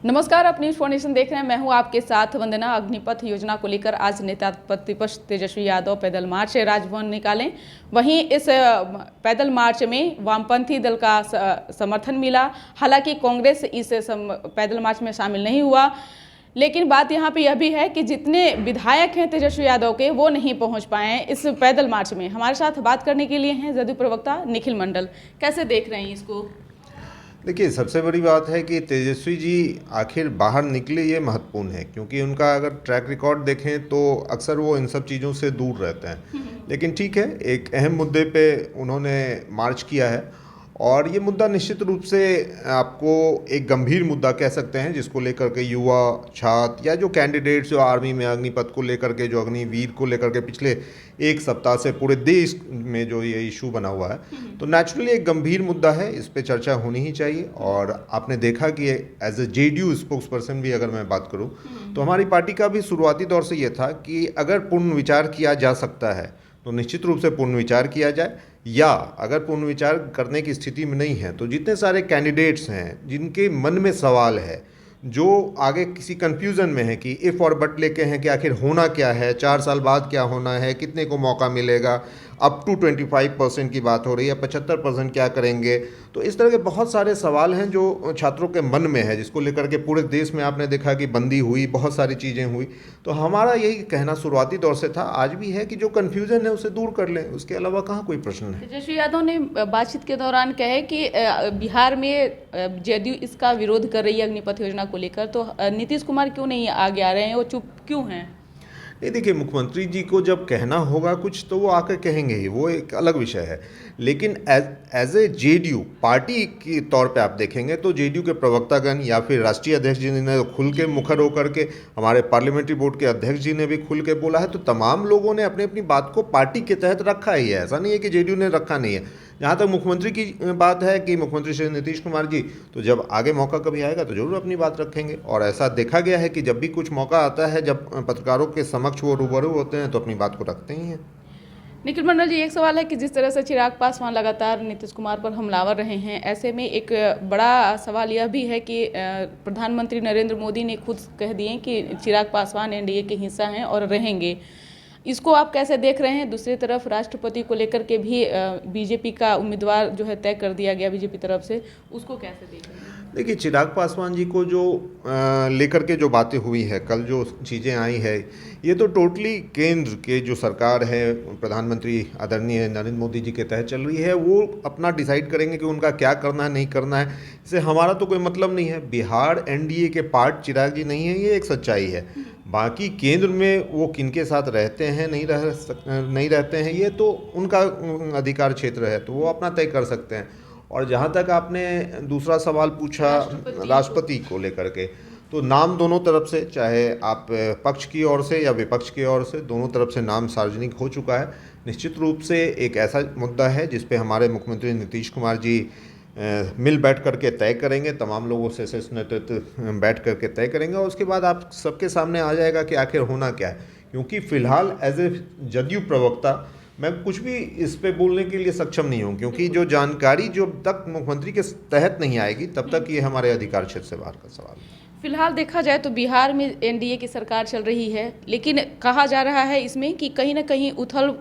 नमस्कार, आप news foundation देख रहे हैं। मैं हूं आपके साथ वंदना। अग्निपथ योजना को लेकर आज नेता प्रतिपक्ष तेजस्वी यादव पैदल मार्च राजभवन निकालें। वहीं इस पैदल मार्च में वामपंथी दल का समर्थन मिला। हालांकि कांग्रेस इस पैदल मार्च में शामिल नहीं हुआ, लेकिन बात यहाँ पे यह भी है कि जितने विधायक हैं तेजस्वी यादव के, वो नहीं पहुँच पाए हैं इस पैदल मार्च में। हमारे साथ बात करने के लिए हैं जदयू प्रवक्ता निखिल मंडल। कैसे देख रहे हैं इसको? देखिए, सबसे बड़ी बात है कि तेजस्वी जी आखिर बाहर निकले, ये महत्वपूर्ण है, क्योंकि उनका अगर ट्रैक रिकॉर्ड देखें तो अक्सर वो इन सब चीज़ों से दूर रहते हैं। लेकिन ठीक है, एक अहम मुद्दे पे उन्होंने मार्च किया है और ये मुद्दा निश्चित रूप से आपको एक गंभीर मुद्दा कह सकते हैं, जिसको लेकर के युवा, छात्र या जो कैंडिडेट्स जो आर्मी में अग्निपथ को लेकर के, जो अग्निवीर को लेकर के पिछले एक सप्ताह से पूरे देश में जो ये इशू बना हुआ है, तो नेचुरली एक गंभीर मुद्दा है, इस पे चर्चा होनी ही चाहिए। और आपने देखा कि as a JDU spokesperson भी अगर मैं बात करूं, तो हमारी पार्टी का भी शुरुआती दौर से ये था कि अगर पूर्ण विचार किया जा सकता है तो निश्चित रूप से पूर्ण विचार किया जाए, या अगर पूर्ण विचार करने की स्थिति में नहीं है तो जितने सारे कैंडिडेट्स हैं जिनके मन में सवाल है, जो आगे किसी कंफ्यूजन में है कि इफ़ और बट लेके हैं कि आखिर होना क्या है, 4 साल बाद क्या होना है, कितने को मौका मिलेगा, अप टू 25% की बात हो रही है, 75% क्या करेंगे। तो इस तरह के बहुत सारे सवाल हैं जो छात्रों के मन में है, जिसको लेकर के पूरे देश में आपने देखा कि बंदी हुई, बहुत सारी चीज़ें हुई। तो हमारा यही कहना शुरुआती दौर से था, आज भी है कि जो कन्फ्यूज़न है उसे दूर कर लें, उसके अलावा कहाँ कोई प्रश्न है। तेजस्वी यादव ने बातचीत के दौरान कहा है कि बिहार में जदयू इसका विरोध कर रही है अग्निपथ योजना को लेकर, तो नीतीश कुमार क्यों नहीं आगे आ रहे हैं, वो चुप क्यों हैं? नहीं, देखिए, मुख्यमंत्री जी को जब कहना होगा कुछ तो वो आकर कहेंगे ही, वो एक अलग विषय है। लेकिन एज ए जेडीयू पार्टी के तौर पे आप देखेंगे तो जेडीयू के प्रवक्तागण या फिर राष्ट्रीय अध्यक्ष जी ने खुल के मुखर होकर के, हमारे पार्लियामेंट्री बोर्ड के अध्यक्ष जी ने भी खुल के बोला है, तो तमाम लोगों ने अपनी अपनी बात को पार्टी के तहत रखा ही है। ऐसा नहीं है कि जेडीयू ने रखा नहीं है। जहाँ तक मुख्यमंत्री की बात है कि मुख्यमंत्री श्री नीतीश कुमार जी, तो जब आगे मौका कभी आएगा तो जरूर अपनी बात रखेंगे। और ऐसा देखा गया है कि जब भी कुछ मौका आता है, जब पत्रकारों के समक्ष वो रूबरू होते हैं, तो अपनी बात को रखते ही हैं। निखिल मंडल जी, एक सवाल है कि जिस तरह से चिराग पासवान लगातार नीतीश कुमार पर हमलावर रहे हैं, ऐसे में एक बड़ा सवाल यह भी है कि प्रधानमंत्री नरेंद्र मोदी ने खुद कह दिए कि चिराग पासवान एनडीए के हिस्सा हैं और रहेंगे। इसको आप कैसे देख रहे हैं? दूसरी तरफ राष्ट्रपति को लेकर के भी बीजेपी का उम्मीदवार जो है तय कर दिया गया बीजेपी तरफ से, उसको कैसे देख रहे हैं? देखिए, चिराग पासवान जी को जो लेकर के जो बातें हुई है, कल जो चीज़ें आई है, ये तो टोटली केंद्र के जो सरकार है, प्रधानमंत्री आदरणीय नरेंद्र मोदी जी के तहत चल रही है। वो अपना डिसाइड करेंगे कि उनका क्या करना है, नहीं करना है, इससे हमारा तो कोई मतलब नहीं है। बिहार एनडीए के पार्ट चिराग जी नहीं है, ये एक सच्चाई है। बाकी केंद्र में वो किनके साथ रहते हैं, नहीं रहते हैं, ये तो उनका अधिकार क्षेत्र है, तो वो अपना तय कर सकते हैं। और जहाँ तक आपने दूसरा सवाल पूछा राष्ट्रपति को लेकर के, तो नाम दोनों तरफ से, चाहे आप पक्ष की ओर से या विपक्ष की ओर से, दोनों तरफ से नाम सार्वजनिक हो चुका है। निश्चित रूप से एक ऐसा मुद्दा है जिस पे हमारे मुख्यमंत्री नीतीश कुमार जी मिल बैठ करके तय करेंगे, तमाम लोगों से शीर्ष नेतृत्व बैठ करके तय करेंगे, और उसके बाद आप सबके सामने आ जाएगा कि आखिर होना क्या है। क्योंकि फिलहाल एज ए जदयू प्रवक्ता मैं कुछ भी इस पे बोलने के लिए सक्षम नहीं हूँ, क्योंकि जो जानकारी जब तक मुख्यमंत्री के तहत नहीं आएगी तब तक ये हमारे अधिकार क्षेत्र से बाहर का सवाल है। फिलहाल देखा जाए तो बिहार में एनडीए की सरकार चल रही है, लेकिन कहा जा रहा है इसमें कि कहीं ना कहीं उथल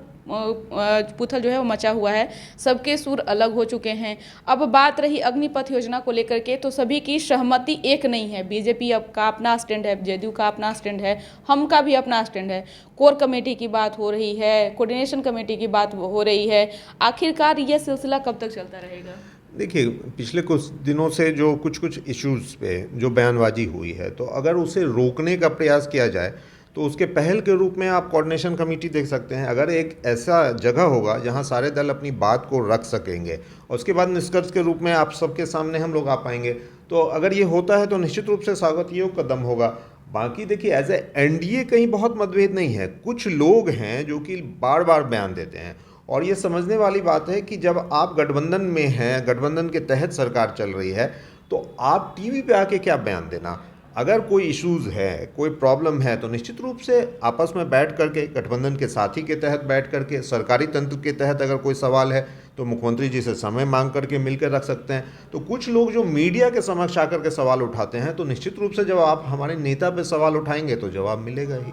पुथल जो है वो मचा हुआ है, सबके सुर अलग हो चुके हैं। अब बात रही अग्निपथ योजना को लेकर के, तो सभी की सहमति एक नहीं है। बीजेपी अब का अपना स्टैंड है, जेडीयू का अपना स्टैंड है, हम का भी अपना स्टैंड है। कोर कमेटी की बात हो रही है, कोऑर्डिनेशन कमेटी की बात हो रही है। आखिरकार यह सिलसिला कब तक चलता रहेगा? देखिए, पिछले कुछ दिनों से जो कुछ इश्यूज़ पे जो बयानबाजी हुई है, तो अगर उसे रोकने का प्रयास किया जाए तो उसके पहल के रूप में आप कोऑर्डिनेशन कमेटी देख सकते हैं। अगर एक ऐसा जगह होगा जहां सारे दल अपनी बात को रख सकेंगे और उसके बाद निष्कर्ष के रूप में आप सबके सामने हम लोग आ पाएंगे, तो अगर ये होता है तो निश्चित रूप से स्वागत योग्य कदम होगा। बाकी देखिए, एज ए एनडीए कहीं बहुत मतभेद नहीं है। कुछ लोग हैं जो कि बार बार बयान देते हैं, और ये समझने वाली बात है कि जब आप गठबंधन में हैं, गठबंधन के तहत सरकार चल रही है, तो आप टीवी पे आके क्या बयान देना। अगर कोई इश्यूज़ है, कोई प्रॉब्लम है, तो निश्चित रूप से आपस में बैठ करके, गठबंधन के साथी के तहत बैठ करके, सरकारी तंत्र के तहत अगर कोई सवाल है तो मुख्यमंत्री जी से समय मांग करके मिलकर रख सकते हैं। तो कुछ लोग जो मीडिया के समक्ष आकर के सवाल उठाते हैं, तो निश्चित रूप से जब आप हमारे नेता पे सवाल उठाएंगे तो जवाब मिलेगा ही।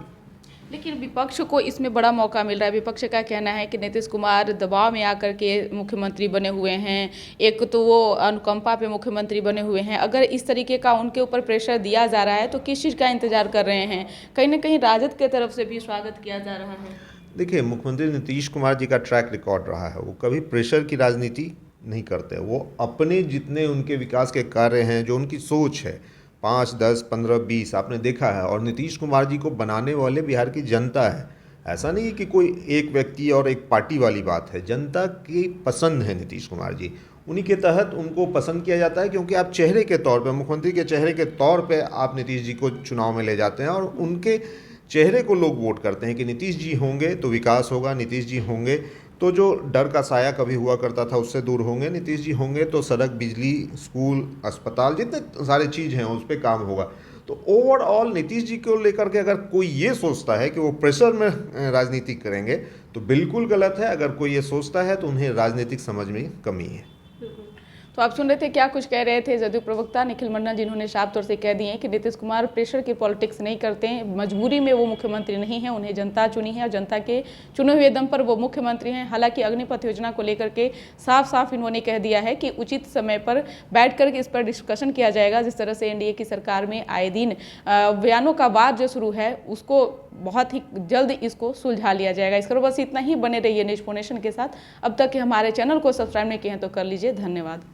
लेकिन विपक्ष को इसमें बड़ा मौका मिल रहा है। विपक्ष का कहना है कि नीतीश कुमार दबाव में आकर के मुख्यमंत्री बने हुए हैं, एक तो वो अनुकंपा पे मुख्यमंत्री बने हुए हैं। अगर इस तरीके का उनके ऊपर प्रेशर दिया जा रहा है तो किस चीज़ का इंतजार कर रहे हैं? कहीं ना कहीं राजद की तरफ से भी स्वागत किया जा रहा है। देखिए, मुख्यमंत्री नीतीश कुमार जी का ट्रैक रिकॉर्ड रहा है, वो कभी प्रेशर की राजनीति नहीं करते। वो अपने जितने उनके विकास के कार्य हैं, जो उनकी सोच है 5, 10, 15, 20 आपने देखा है, और नीतीश कुमार जी को बनाने वाले बिहार की जनता है। ऐसा नहीं है कि कोई एक व्यक्ति और एक पार्टी वाली बात है, जनता की पसंद है नीतीश कुमार जी। उन्हीं के तहत उनको पसंद किया जाता है, क्योंकि आप चेहरे के तौर पे, मुख्यमंत्री के चेहरे के तौर पे आप नीतीश जी को चुनाव में ले जाते हैं, और उनके चेहरे को लोग वोट करते हैं कि नीतीश जी होंगे तो विकास होगा, नीतीश जी होंगे तो जो डर का साया कभी हुआ करता था उससे दूर होंगे, नीतीश जी होंगे तो सड़क, बिजली, स्कूल, अस्पताल, जितने सारे चीज़ हैं उस पर काम होगा। तो ओवरऑल नीतीश जी को लेकर के अगर कोई ये सोचता है कि वो प्रेशर में राजनीति करेंगे तो बिल्कुल गलत है। अगर कोई ये सोचता है तो उन्हें राजनीतिक समझ में कमी है। तो आप सुन रहे थे क्या कुछ कह रहे थे जदयू प्रवक्ता निखिल मंडल, जिन्होंने साफ तौर से कह दिए कि नीतीश कुमार प्रेशर की पॉलिटिक्स नहीं करते हैं, मजबूरी में वो मुख्यमंत्री नहीं है, उन्हें जनता चुनी है और जनता के चुने हुए दम पर वो मुख्यमंत्री हैं। हालांकि अग्निपथ योजना को लेकर के साफ साफ इन्होंने कह दिया है कि उचित समय पर बैठ कर के इस पर डिस्कशन किया जाएगा। जिस तरह से एनडीए की सरकार में आए दिन बयानों का वार जो शुरू है उसको बहुत ही जल्द इसको सुलझा लिया जाएगा। इस पर बस इतना ही। बने रहिए न्यूज़ फोनेशन के साथ। अब तक हमारे चैनल को सब्सक्राइब नहीं किए हैं तो कर लीजिए। धन्यवाद।